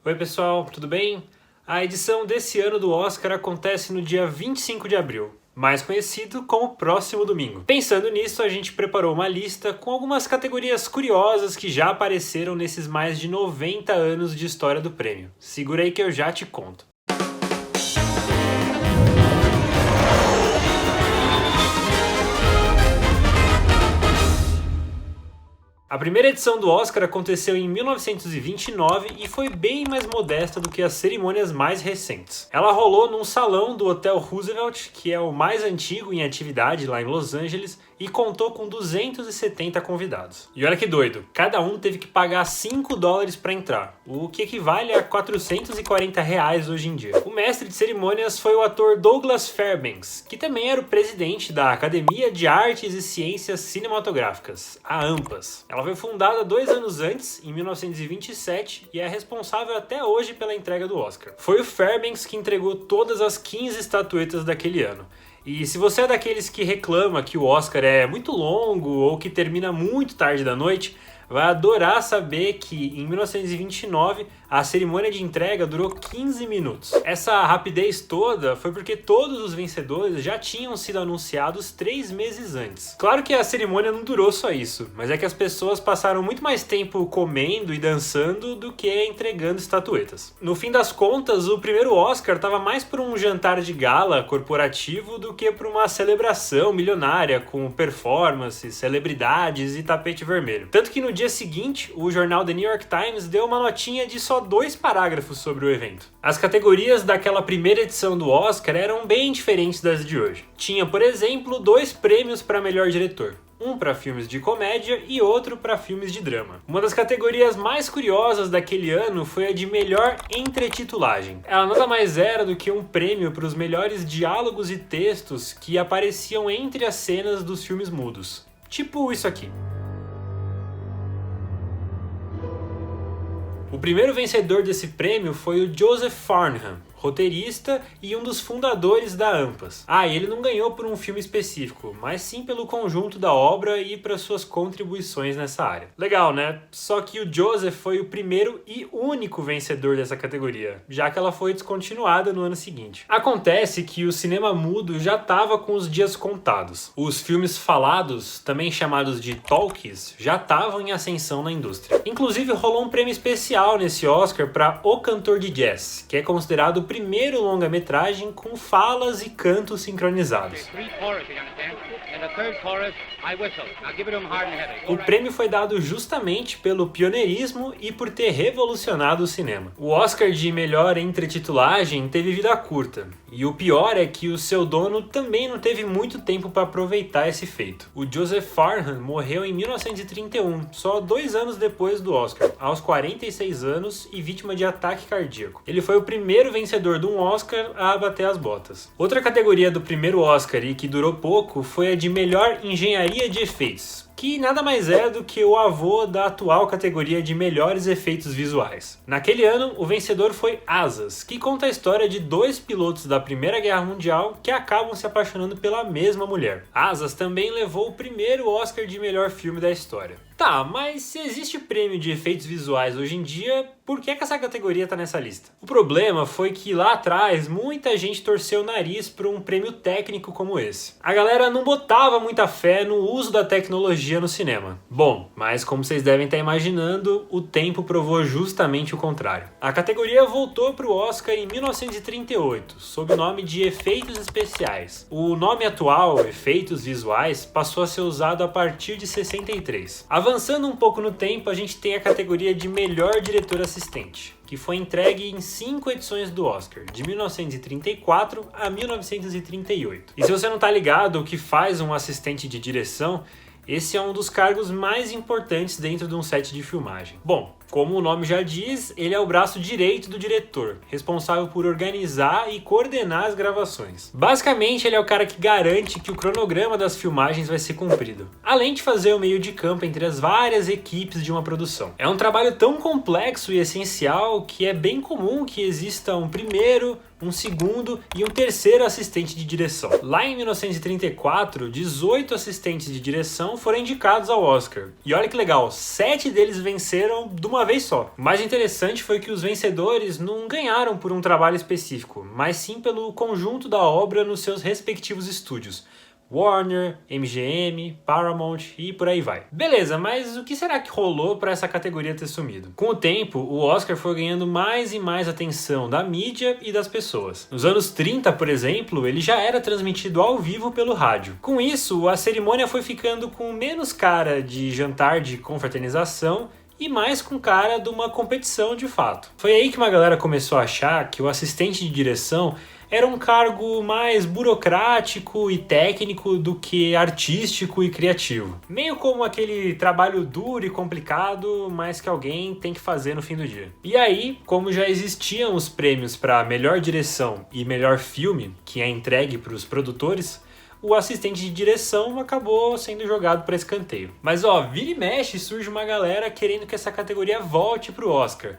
Oi pessoal, tudo bem? A edição desse ano do Oscar acontece no dia 25 de abril, mais conhecido como Próximo Domingo. Pensando nisso, a gente preparou uma lista com algumas categorias curiosas que já apareceram nesses mais de 90 anos de história do prêmio. Segura aí que eu já te conto. A primeira edição do Oscar aconteceu em 1929 e foi bem mais modesta do que as cerimônias mais recentes. Ela rolou num salão do Hotel Roosevelt, que é o mais antigo em atividade lá em Los Angeles, e contou com 270 convidados. E olha que doido, cada um teve que pagar $5 para entrar, o que equivale a R$440 hoje em dia. O mestre de cerimônias foi o ator Douglas Fairbanks, que também era o presidente da Academia de Artes e Ciências Cinematográficas, a AMPAS. Ela foi fundada 2 anos antes, em 1927, e é responsável até hoje pela entrega do Oscar. Foi o Fairbanks que entregou todas as 15 estatuetas daquele ano. E se você é daqueles que reclama que o Oscar é muito longo ou que termina muito tarde da noite, vai adorar saber que em 1929 a cerimônia de entrega durou 15 minutos. Essa rapidez toda foi porque todos os vencedores já tinham sido anunciados 3 meses antes. Claro que a cerimônia não durou só isso, mas é que as pessoas passaram muito mais tempo comendo e dançando do que entregando estatuetas. No fim das contas, o primeiro Oscar estava mais por um jantar de gala corporativo do que por uma celebração milionária com performances, celebridades e tapete vermelho. Tanto que no dia seguinte, o jornal The New York Times deu uma notinha de só 2 parágrafos sobre o evento. As categorias daquela primeira edição do Oscar eram bem diferentes das de hoje. Tinha, por exemplo, 2 prêmios para melhor diretor. Um para filmes de comédia e outro para filmes de drama. Uma das categorias mais curiosas daquele ano foi a de melhor entretitulagem. Ela nada mais era do que um prêmio para os melhores diálogos e textos que apareciam entre as cenas dos filmes mudos. Tipo isso aqui. O primeiro vencedor desse prêmio foi o Joseph Farnham, roteirista e um dos fundadores da AMPAS. E ele não ganhou por um filme específico, mas sim pelo conjunto da obra e para suas contribuições nessa área. Legal, né? Só que o Joseph foi o primeiro e único vencedor dessa categoria, já que ela foi descontinuada no ano seguinte. Acontece que o cinema mudo já estava com os dias contados. Os filmes falados, também chamados de talkies, já estavam em ascensão na indústria. Inclusive rolou um prêmio especial nesse Oscar para O Cantor de Jazz, que é considerado o primeiro longa-metragem com falas e cantos sincronizados. O prêmio foi dado justamente pelo pioneirismo e por ter revolucionado o cinema. O Oscar de melhor entretitulagem teve vida curta, e o pior é que o seu dono também não teve muito tempo para aproveitar esse feito. O Joseph Farnham morreu em 1931, só 2 anos depois do Oscar, aos 46 anos e vítima de ataque cardíaco. Ele foi o primeiro vencedor de um Oscar a bater as botas. Outra categoria do primeiro Oscar e que durou pouco foi a de melhor engenharia de efeitos, que nada mais é do que o avô da atual categoria de melhores efeitos visuais. Naquele ano, o vencedor foi Asas, que conta a história de 2 pilotos da Primeira Guerra Mundial que acabam se apaixonando pela mesma mulher. Asas também levou o primeiro Oscar de melhor filme da história. Tá, mas se existe prêmio de efeitos visuais hoje em dia, por que essa categoria tá nessa lista? O problema foi que lá atrás muita gente torceu o nariz para um prêmio técnico como esse. A galera não botava muita fé no uso da tecnologia no cinema. Bom, mas como vocês devem estar imaginando, o tempo provou justamente o contrário. A categoria voltou para o Oscar em 1938, sob o nome de Efeitos Especiais. O nome atual, Efeitos Visuais, passou a ser usado a partir de 63. Avançando um pouco no tempo, a gente tem a categoria de melhor diretor assistente, que foi entregue em 5 edições do Oscar, de 1934 a 1938. E se você não tá ligado o que faz um assistente de direção, esse é um dos cargos mais importantes dentro de um set de filmagem. Bom, como o nome já diz, ele é o braço direito do diretor, responsável por organizar e coordenar as gravações. Basicamente, ele é o cara que garante que o cronograma das filmagens vai ser cumprido, além de fazer o meio de campo entre as várias equipes de uma produção. É um trabalho tão complexo e essencial que é bem comum que exista um primeiro, um segundo e um terceiro assistente de direção. Lá em 1934, 18 assistentes de direção foram indicados ao Oscar. E olha que legal, 7 deles venceram de uma uma vez só. O mais interessante foi que os vencedores não ganharam por um trabalho específico, mas sim pelo conjunto da obra nos seus respectivos estúdios. Warner, MGM, Paramount e por aí vai. Beleza, mas o que será que rolou para essa categoria ter sumido? Com o tempo, o Oscar foi ganhando mais e mais atenção da mídia e das pessoas. Nos anos 30, por exemplo, ele já era transmitido ao vivo pelo rádio. Com isso, a cerimônia foi ficando com menos cara de jantar de confraternização e mais com cara de uma competição de fato. Foi aí que uma galera começou a achar que o assistente de direção era um cargo mais burocrático e técnico do que artístico e criativo. Meio como aquele trabalho duro e complicado, mas que alguém tem que fazer no fim do dia. E aí, como já existiam os prêmios para melhor direção e melhor filme, que é entregue para os produtores, o assistente de direção acabou sendo jogado para escanteio. Mas vira e mexe surge uma galera querendo que essa categoria volte pro Oscar.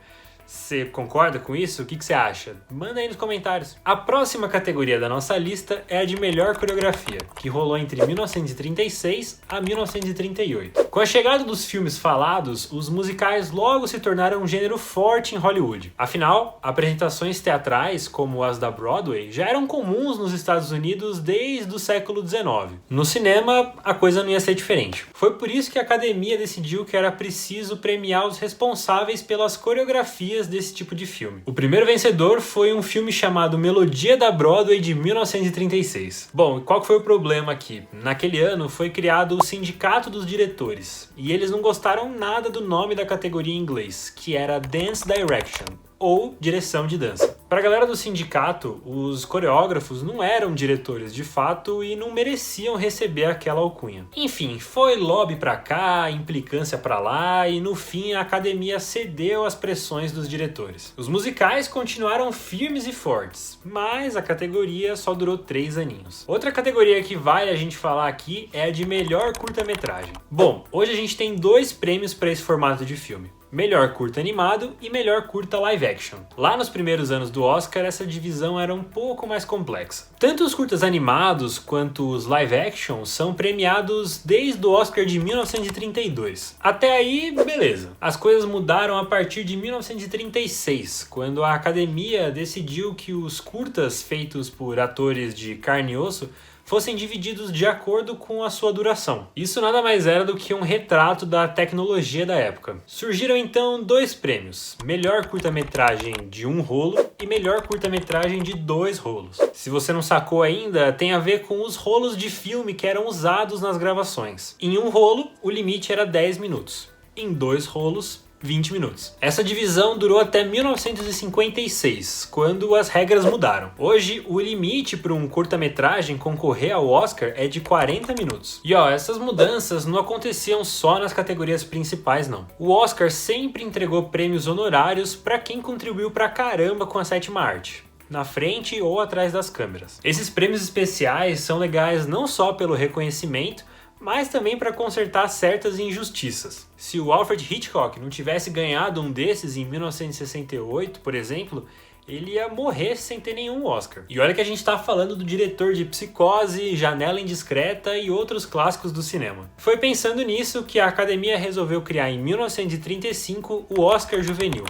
Você concorda com isso? O que você acha? Manda aí nos comentários. A próxima categoria da nossa lista é a de melhor coreografia, que rolou entre 1936 a 1938. Com a chegada dos filmes falados, os musicais logo se tornaram um gênero forte em Hollywood. Afinal, apresentações teatrais, como as da Broadway, já eram comuns nos Estados Unidos desde o século XIX. No cinema, a coisa não ia ser diferente. Foi por isso que a academia decidiu que era preciso premiar os responsáveis pelas coreografias desse tipo de filme. O primeiro vencedor foi um filme chamado Melodia da Broadway de 1936. Bom, qual que foi o problema aqui? Naquele ano foi criado o Sindicato dos Diretores, e eles não gostaram nada do nome da categoria em inglês, que era Dance Direction, ou direção de dança. Para a galera do sindicato, os coreógrafos não eram diretores de fato e não mereciam receber aquela alcunha. Enfim, foi lobby pra cá, implicância pra lá e no fim a academia cedeu às pressões dos diretores. Os musicais continuaram firmes e fortes, mas a categoria só durou 3 aninhos. Outra categoria que vale a gente falar aqui é a de melhor curta-metragem. Bom, hoje a gente tem 2 prêmios para esse formato de filme. Melhor curta animado e melhor curta live action. Lá nos primeiros anos do Oscar, essa divisão era um pouco mais complexa. Tanto os curtas animados quanto os live action são premiados desde o Oscar de 1932. Até aí, beleza. As coisas mudaram a partir de 1936, quando a academia decidiu que os curtas feitos por atores de carne e osso fossem divididos de acordo com a sua duração. Isso nada mais era do que um retrato da tecnologia da época. Surgiram então 2 prêmios, melhor curta-metragem de 1 rolo e melhor curta-metragem de 2 rolos. Se você não sacou ainda, tem a ver com os rolos de filme que eram usados nas gravações. Em 1 rolo, o limite era 10 minutos. Em 2 rolos, 20 minutos. Essa divisão durou até 1956, quando as regras mudaram. Hoje, o limite para um curta-metragem concorrer ao Oscar é de 40 minutos. E essas mudanças não aconteciam só nas categorias principais, não. O Oscar sempre entregou prêmios honorários para quem contribuiu pra caramba com a sétima arte, na frente ou atrás das câmeras. Esses prêmios especiais são legais não só pelo reconhecimento, mas também para consertar certas injustiças. Se o Alfred Hitchcock não tivesse ganhado um desses em 1968, por exemplo, ele ia morrer sem ter nenhum Oscar. E olha que a gente tá falando do diretor de Psicose, Janela Indiscreta e outros clássicos do cinema. Foi pensando nisso que a academia resolveu criar em 1935 o Oscar Juvenil,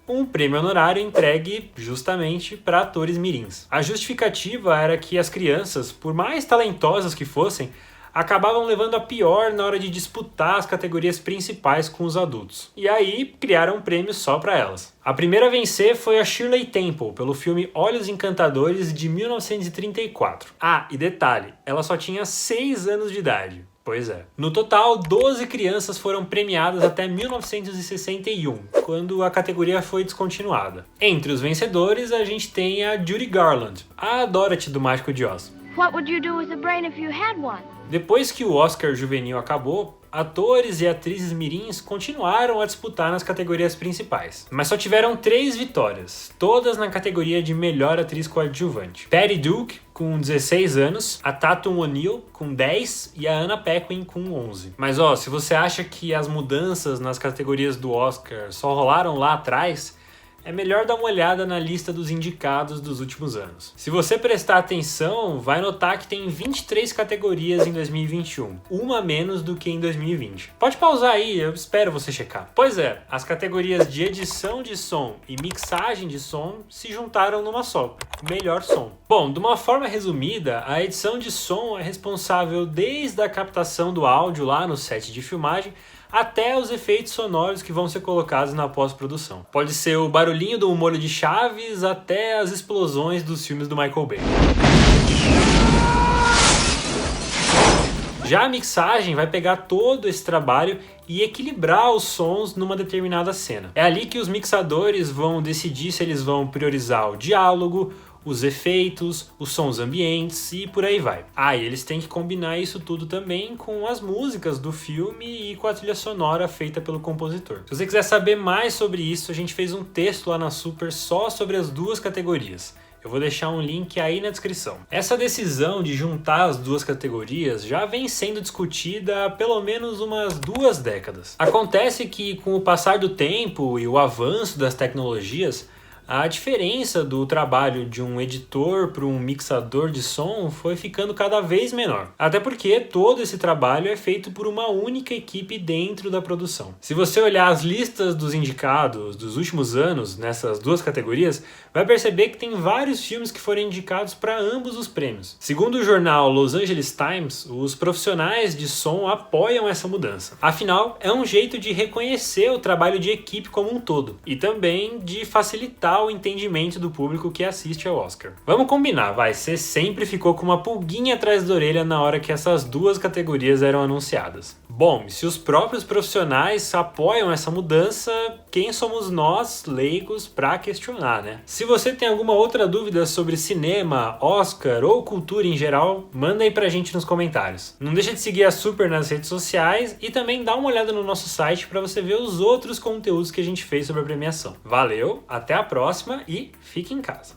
um prêmio honorário entregue justamente para atores mirins. A justificativa era que as crianças, por mais talentosas que fossem, acabavam levando a pior na hora de disputar as categorias principais com os adultos. E aí criaram um prêmio só para elas. A primeira a vencer foi a Shirley Temple, pelo filme Olhos Encantadores de 1934. E detalhe, ela só tinha 6 anos de idade. Pois é. No total, 12 crianças foram premiadas até 1961, quando a categoria foi descontinuada. Entre os vencedores, a gente tem a Judy Garland, a Dorothy do Mágico de Oz. What would you do with a brain if you had one? Depois que o Oscar Juvenil acabou, atores e atrizes mirins continuaram a disputar nas categorias principais, mas só tiveram 3 vitórias, todas na categoria de melhor atriz coadjuvante. Patty Duke, com 16 anos, a Tatum O'Neal, com 10, e a Anna Paquin, com 11. Mas se você acha que as mudanças nas categorias do Oscar só rolaram lá atrás, é melhor dar uma olhada na lista dos indicados dos últimos anos. Se você prestar atenção, vai notar que tem 23 categorias em 2021, uma menos do que em 2020. Pode pausar aí, eu espero você checar. Pois é, as categorias de edição de som e mixagem de som se juntaram numa só, melhor som. Bom, de uma forma resumida, a edição de som é responsável desde a captação do áudio lá no set de filmagem até os efeitos sonoros que vão ser colocados na pós-produção. Pode ser o barulhinho do molho de chaves até as explosões dos filmes do Michael Bay. Já a mixagem vai pegar todo esse trabalho e equilibrar os sons numa determinada cena. É ali que os mixadores vão decidir se eles vão priorizar o diálogo, os efeitos, os sons ambientes e por aí vai. E eles têm que combinar isso tudo também com as músicas do filme e com a trilha sonora feita pelo compositor. Se você quiser saber mais sobre isso, a gente fez um texto lá na Super só sobre as duas categorias. Eu vou deixar um link aí na descrição. Essa decisão de juntar as duas categorias já vem sendo discutida há pelo menos umas 2 décadas. Acontece que com o passar do tempo e o avanço das tecnologias, a diferença do trabalho de um editor para um mixador de som foi ficando cada vez menor. Até porque todo esse trabalho é feito por uma única equipe dentro da produção. Se você olhar as listas dos indicados dos últimos anos nessas duas categorias, vai perceber que tem vários filmes que foram indicados para ambos os prêmios. Segundo o jornal Los Angeles Times, os profissionais de som apoiam essa mudança. Afinal, é um jeito de reconhecer o trabalho de equipe como um todo e também de facilitar o entendimento do público que assiste ao Oscar. Vamos combinar, você sempre ficou com uma pulguinha atrás da orelha na hora que essas duas categorias eram anunciadas. Bom, se os próprios profissionais apoiam essa mudança, quem somos nós, leigos, para questionar, né? Se você tem alguma outra dúvida sobre cinema, Oscar ou cultura em geral, manda aí pra gente nos comentários. Não deixa de seguir a Super nas redes sociais e também dá uma olhada no nosso site para você ver os outros conteúdos que a gente fez sobre a premiação. Valeu, até a próxima e fique em casa.